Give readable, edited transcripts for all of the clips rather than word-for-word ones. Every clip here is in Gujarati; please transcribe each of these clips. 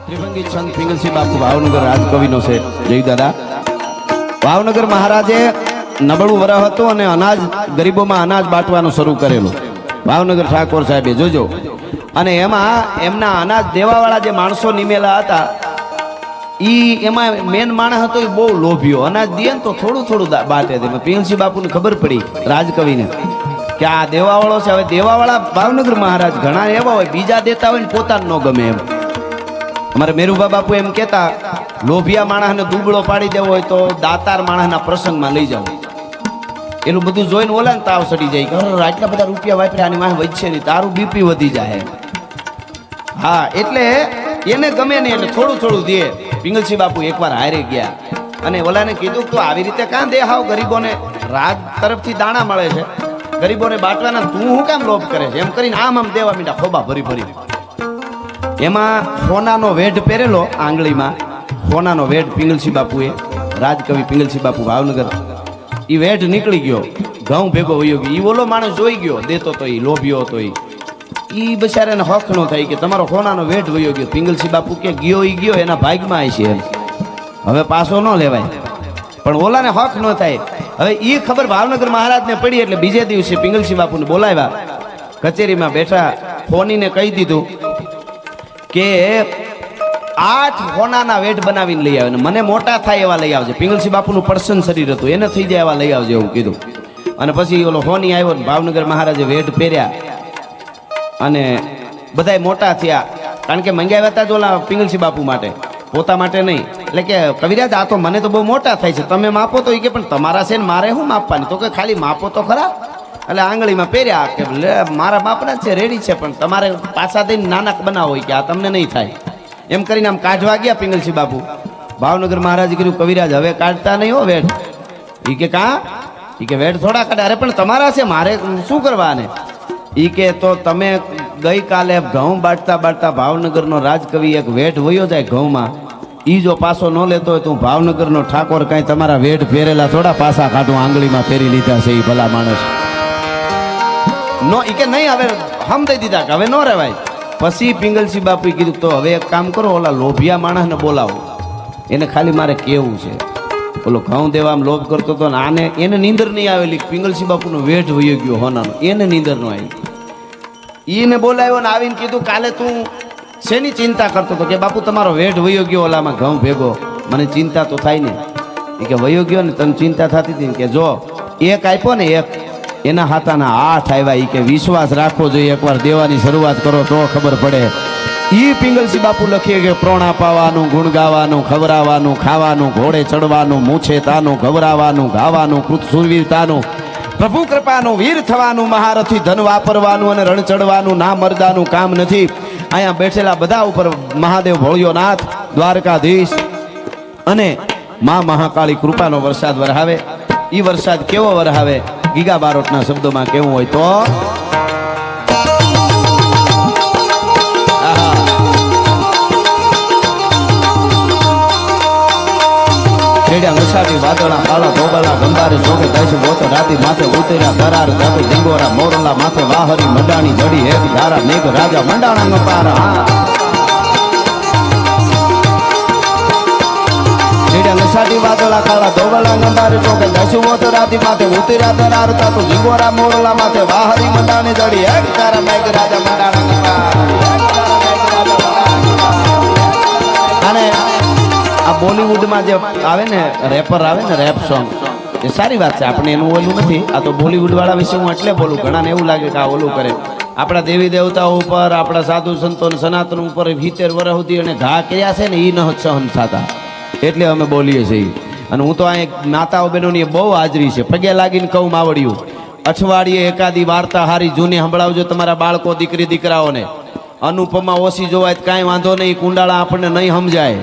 ત્રિભંગી સંત પિંગલસિંહ બાપુ ભાવનગર રાજકવિનો છે. જય દાદા. ભાવનગર મહારાજે નબળું વરહ હતું અને અનાજ ગરીબોમાં અનાજ બાંટવાનું શરૂ કરેલું. ભાવનગર ઠાકોર સાહેબે જોજો. અને એમાં એમના અનાજ દેવાવાળા જે માણસો નિમેલા હતા, એમાં મેન માણસ હતો એ બહુ લોભિયો. અનાજ દે ને તો થોડું થોડું બાટે દે. પિંગલસિંહ બાપુને ખબર પડી રાજકવિને કે આ દેવાવાળો છે. હવે દેવાવાળા ભાવનગર મહારાજ ઘણા એવા હોય, બીજા દેતા હોય ને પોતાને ન ગમે એમ. અમારે મેરુભા બાપુ એમ કહેતા, લોભિયા માણસને દુબળો પાડી દેવો હોય તો દાતાર માણસના પ્રસંગમાં લઈ જાવ. એનું બધું જોઈને ઓલા ને તાવ સડી જાય, આટલા બધા રૂપિયા વાપર્યા આની વાહ વધશે નહીં, તારું બીપી વધી જાય. હા, એટલે એને ગમે નહીં એટલે થોડું થોડું દે. પિંગલસિંહ બાપુ એકવાર હારે ગયા અને ઓલાને કીધું તું આવી રીતે કાં દે હાવ ગરીબોને? રાજ તરફથી દાણા મળે છે, ગરીબોને બાંટવાના, તું શું કામ લોભ કરે છે? એમ કરીને આમ દેવા મીઠા ખોબા ભરી ભરી. એમાં સોનાનો વેઢ પહેરેલો આંગળીમાં, સોનાનો વેઢ પિંગલસિંહ બાપુએ, રાજકવિ પિંગલસિંહ બાપુ ભાવનગર, એ વેઢ નીકળી ગયો, ઘઉં ભેગો વયો ગયો. એ ઓલો માણસ જોઈ ગયો દેતો તો, એ લોભ્યો હતો, એ બિચારાને હક નો થાય કે તમારો સોનાનો વેઢ વયો ગયો. પિંગલસિંહ બાપુ કે ગયો એ ગયો, એના ભાગમાં આવી છે એમ, હવે પાછો ન લેવાય. પણ ઓલાને હક ન થાય. હવે એ ખબર ભાવનગર મહારાજને પડી એટલે બીજે દિવસે પિંગલસિંહ બાપુને બોલાવ્યા, કચેરીમાં બેઠા, ફોનીને કહી દીધું કે 8 સોનાના વેઢ બનાવીને લઈ આવે, મને મોટા થાય એવા લઈ આવજે. પિંગલસિંહ બાપુનું પર્સન શરીર હતું, એને થઈ જાય એવા લઈ આવજે એવું કીધું. અને પછી ઓલો ફોની આવ્યો ને ભાવનગર મહારાજે વેઢ પહેર્યા અને બધાય મોટા થયા. કારણ કે મંગાવ્યા હતા જ ઓલા પિંગલસિંહ બાપુ માટે, પોતા માટે નહીં. એટલે કે કવિરાજ આ તો મને તો બહુ મોટા થાય છે, તમે માપો તો. એ કે પણ તમારા છે ને મારે શું માપવાની? તો કે ખાલી માપો તો ખરા. એટલે આંગળીમાં પહેર્યા કે મારા બાપના જ છે, રેડી છે, પણ તમારે પાછા દઈને નાના બનાવો કે આ તમને નહીં થાય. એમ કરીને આમ કાઢવા ગયા પિંગલસિંહ બાપુ. ભાવનગર મહારાજે કીધું કવિરાજ હવે કાઢતા નહીં હો વેઢ. એ કે કાં? એ કે વેઢ થોડા કાઢે. અરે પણ તમારા છે, મારે શું કરવા? ને એ કે તો તમે ગઈકાલે ઘઉં બાટતા બાટતા ભાવનગરનો રાજકવિ એક વેઢ વયો જાય ઘઉંમાં, એ જો પાછો ન લેતો હોય તો ભાવનગરનો ઠાકોર કાંઈ તમારા વેઢ પહેરેલા થોડા પાછા કાઢું, આંગળીમાં પહેરી લીધા છે એ ભલા માણસ. નો એ કે નહીં, હવે હમ દઈ દીધા કે હવે ન રહેવાય. પછી પિંગલસિંહ બાપુએ કીધું તો હવે એક કામ કરો, ઓલા લોભિયા માણસને બોલાવો, એને ખાલી મારે કેવું છે. ઓલો ઘઉં દેવામાં લોભ કરતો હતો ને આને, એને નીંદર નહીં આવેલી. પિંગલસિંહ બાપુનો વેઢ વયો ગયો હોનાનો, એને નીંદર ન આવી. એને બોલાવ્યો ને આવીને કીધું કાલે તું શેની ચિંતા કરતો હતો? કે બાપુ તમારો વેઢ વયો ગયો ઓલામાં ઘઉં ભેગો, મને ચિંતા તો થાય ને. એ કે વયો ગયો ને તને ચિંતા થતી હતી કે જો એક આપ્યો ને એક, એના હાથાના 8 આવ્યા. એ કે વિશ્વાસ રાખવો જોઈએ, એકવાર દેવાની શરૂઆત કરો તો ખબર પડે. ઈ પિંગલસિંહ બાપુ લખીએ કે પ્રોણા પાવાનું, ગુણ ગાવાનું, ખવરાવાનું, ખાવાનું, ઘોડે ચડવાનું, મૂછે તાનું, ગવરાવાનું, ગાવાનું, કૃત સુરવીરતાનું, પ્રભુ કૃપાનું, વીર થવાનું, મહારથી ધન વાપરવાનું અને રણ ચડવાનું, ના મરદાનું કામ નથી. અહીંયા બેઠેલા બધા ઉપર મહાદેવ ભોળિયો નાથ, દ્વારકાધીશ અને મા મહાકાળી કૃપાનો વરસાદ વરહાવે. ઈ વરસાદ કેવો વરહાવે? ગીગા બારોટના શબ્દોમાં કેવું હોય તો વાદળા કાળા ધોબલા ગંબારે જોગે દશ બોત રાતી માથે ઉતર્યા કરાર દાદુ ડીંગોરા મોરલા માથે વાહરી મંડાણી જડી હેત ધારા મેઘ રાજા મંડાણા ગપારા. વાદળા કાળા ધોબલા ગંબારે જોગે દશ બોત રાતી માથે ઉતર્યા કરાર દાદુ ડીંગોરા મોરલા માથે વાહરી મંડાણી જડી હેત ધારા મેઘ રાજા મંડાણા ગપારા. અને આ બોલિવૂડમાં જે આવે ને રેપર આવે ને, રેપ સોંગ, એ સારી વાત છે, આપણે એનું ઓલું નથી. આ તો બોલિવૂડ વાળા વિશે હું એટલે બોલું. ઘણાને એવું લાગે કે આ ઓલું કરે. આપણા દેવી દેવતાઓ ઉપર, આપણા સાધુ સંતો સનાતન ઉપર 70 વર્ષ સુધી અને ઘા કર્યા છે ને, એ ન સહન થતા, એટલે અમે બોલીએ છીએ. અને હું તો અહીંયા નાતાઓ બહેનોની બહુ હાજરી છે, પગે લાગીને કહું માવડિયું, અઠવાડિયે એકાદી વાર્તા હારી જૂની સંભળાવજો તમારા બાળકો, દીકરી દીકરાઓને. અનુપમા ઓછી જોવાય કાંઈ વાંધો નહીં, કુંડાળા આપણને નહીં સમજાય.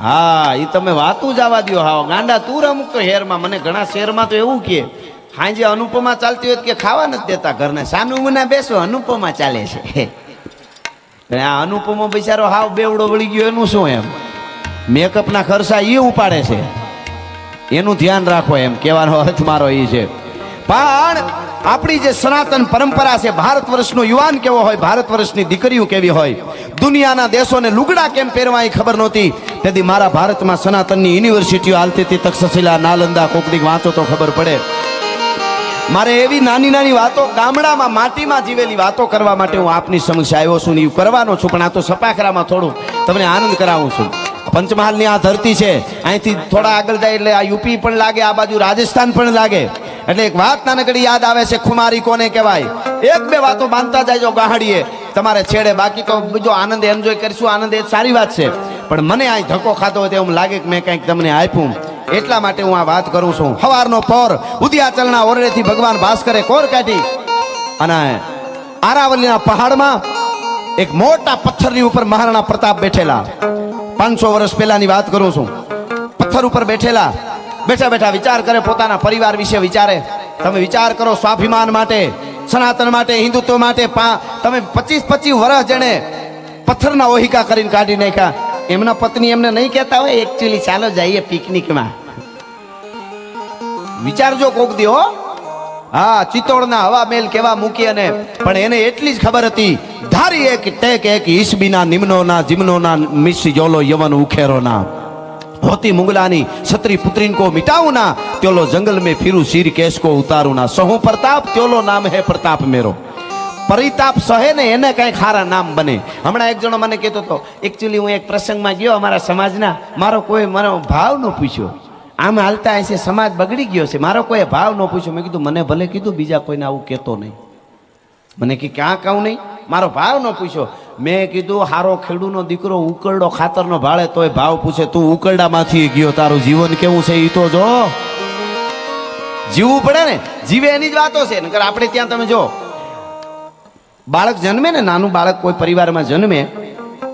હા, એ તમે વાતું જવા દો. હા, ગાંડા તું અમુક તો હેરમાં, મને ઘણા શહેરમાં તો એવું કે હાજે અનુપમા ચાલતી હોય કે ખાવા નથી દેતા ઘરને, સાનું મને બેસો અનુપમા ચાલે છે. આ અનુપમા બિચારો હાવ બેવડો વળી ગયો, એનું શું? એમ મેકઅપના ખર્ચા એ ઉપાડે છે, એનું ધ્યાન રાખો, એમ કહેવાનો અર્થ મારો એ છે. પણ આપણી જે સનાતન પરંપરા છે, ભારત વર્ષનો યુવાન કેવો હોય, ભારત વર્ષની દીકરીઓ કેવી હોય, દુનિયાના દેશોને લુગડા કેમ પહેરવા એ ખબર નહોતી. તેથી મારા ભારતમાં સનાતનની યુનિવર્સિટીઓ હાલતી હતી, તક્ષશિલા, નાલંદા. કોકદીક વાંચો તો ખબર પડે. મારે એવી નાની નાની વાતો, ગામડામાં માટીમાં જીવેલી વાતો કરવા માટે હું આપની સમક્ષ આવ્યો છું ને એ કરવાનો છું. પણ આ તો સપાખરામાં થોડું તમને આનંદ કરાવું છું. પંચમહાલની આ ધરતી છે, અહીંથી થોડા આગળ જાય એટલે આ યુપી પણ લાગે, આ બાજુ રાજસ્થાન પણ લાગે. એટલે એક વાત નાનકડી યાદ આવે છે, ખુમારી કોને કહેવાય. એક બે વાતો બાંધતા જાય ગાહડીએ તમારે છેડે. બાકી તો બીજો આનંદ એન્જોય કરીશું. આનંદ એ સારી વાત છે, પણ મને અહીં ધક્કો ખાતો હોય તેવું લાગે કે મેં કંઈક તમને આપ્યું, એટલા માટે હું આ વાત કરું છું. સવારનો પોર ઉદયાચલના ઓરડેથી ભગવાન ભાસ્કરે કોર કાઢી અને આરાવલીના પહાડમાં એક મોટા પથ્થરની ઉપર મહારાણા પ્રતાપ બેઠેલા. 500 વર્ષ પહેલાની વાત કરું છું. પથ્થર ઉપર બેઠેલા, બેઠા બેઠા વિચાર કરે, પોતાના પરિવાર વિશે વિચારે. તમે વિચાર કરો, સ્વાભિમાન માટે, સનાતન માટે, હિન્દુત્વ માટે તમે 25 વર્ષ જેને પથ્થરના ઓહિકા કરીને કાઢી નાખ્યા. એમના પત્ની એમને નહીં કહેતા હોય એકચ્યુઅલી ચાલો જઈએ પિકનિકમાં? વિચારજો કોક દી. હો હા, ચિત્તોડના હવા મેલ કેવા મૂકી. અને પણ એને એટલી જ ખબર હતી, ધારી એક ટેક એક ઈસબીના નિમ્નોના જીમનોના મિશ્રી જોલો યવન ઉખેરોના હોતી મુંગલાની છત્રી પુત્રીન કો મિટાવું ના, ત્યોલો જંગલ में फिरू शीर केश को उतारू ना, सहू प्रताप त्योलो नाम है प्रताप मेरो. પરિતાપ સહે ને એને કઈ ખારા નામ બને. હમણાં એક જણો મને કહેતો હતો, એકચ્યુઅલી હું એક પ્રસંગમાં ગયો અમારા સમાજના, મારો ભાવ ન પૂછ્યો. આમ હાલતા હશે સમાજ બગડી ગયો છે, મારો કોઈ ભાવ ન પૂછ્યો. મેં કીધું મને ભલે કીધું, બીજા કોઈને આવું કહેતો નહીં. મને કે ક્યાં કહું નહીં, મારો ભાવ ન પૂછ્યો. મેં કીધું હારો ખેડૂનો દીકરો ઉકરડો ખાતરનો ભાળે તોય ભાવ પૂછે. તું ઉકરડામાંથી ગયો, તારું જીવન કેવું છે એ તો જો. જીવવું પડે ને, જીવે એની જ વાતો છે. નકર આપણે ત્યાં તમે જો બાળક જન્મે ને, નાનું બાળક કોઈ પરિવારમાં જન્મે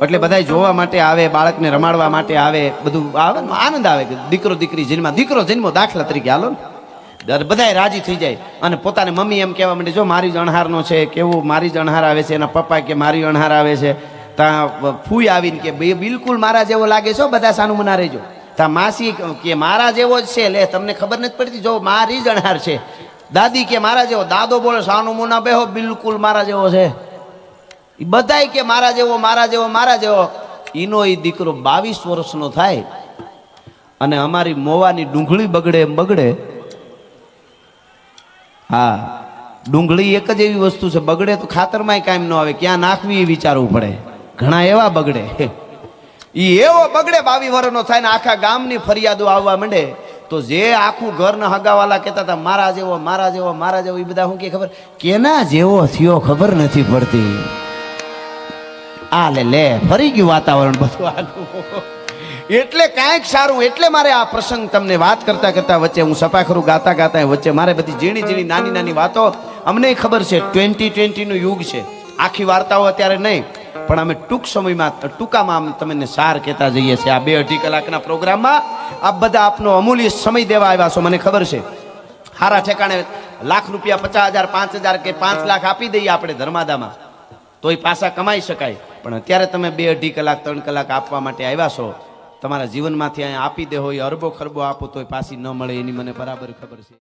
એટલે બધા જોવા માટે આવે, બાળકને રમાડવા માટે આવે, બધું આવે, આનંદ આવે કે દીકરો દીકરી જન્મા. દીકરો જન્મો દાખલા તરીકે હાલો ને, બધા રાજી થઈ જાય. અને પોતાને મમ્મી એમ કહેવા માંડે, જો મારી જ અણહારનો છે, કેવું મારી જ અણહાર આવે છે. એના પપ્પા કે મારી અણહાર આવે છે. ત્યાં ફૂઈ આવીને કે બિલકુલ મારા જેવો લાગે છો, બધા સાનું મના રહેજો. ત્યાં માસી કે મારા જેવો જ છે. લે તમને ખબર નથી પડતી, જો મારી જ અણહાર છે. દાદી કે મારા જેવો, દાદો બોલે સાનું મુના બેહો, બિલકુલ મારા જેવો છે. બધાય કે મારા જેવો મારા જેવો મારા જેવો. ઈનો એ દીકરો 22 વર્ષનો થાય અને અમારી મોવાની ડુંગળી બગડે એમ બગડે. હા, ડુંગળી એક જ એવી વસ્તુ છે, બગડે તો ખાતરમાં કાયમ ન આવે, ક્યાં નાખવી એ વિચારવું પડે. ઘણા એવા બગડે, ઈ એવો બગડે 22 વર્ષનો થાય ને આખા ગામની ફરિયાદો આવવા માંડે. તો જે આખું ઘરના હગાવાલા કહેતા હતા મારા જેવો મારા જેવો મારા જેવો, એ બધા શું કે ખબર, કેના જેવો થયો ખબર નથી પડતી. આ લે ફરી ગયું વાતાવરણ બધું આગું. એટલે કાંઈક સારું. એટલે મારે આ પ્રસંગ તમને વાત કરતા કરતા વચ્ચે હું સપાખરું ગાતા ગાતા વચ્ચે મારે બધી ઝીણી ઝીણી નાની નાની વાતો, અમને ખબર છે 2020 નું યુગ છે. આખી વાર્તાઓ અત્યારે નહીં, પણ અમે ટૂંક સમયમાં ટૂંકામાં તમને સાર કહેતા જઈએ છીએ. આ 2-2.5 કલાકના પ્રોગ્રામમાં આપ બધા આપનો અમૂલ્ય સમય દેવા આવ્યા છો. મને ખબર છે હારા ઠેકાણે લાખ રૂપિયા 50,000 5,000 કે 5 લાખ આપી દઈએ આપણે ધર્માદામાં તો એ પાછા કમાઈ શકાય. પણ અત્યારે તમે 2-2.5 કલાક 3 કલાક આપવા માટે આવ્યા છો. તમારા જીવનમાંથી અહીંયા આપી દે હોય, અરબો ખરબો આપો તોય પાછી ન મળે, એની મને બરાબર ખબર છે.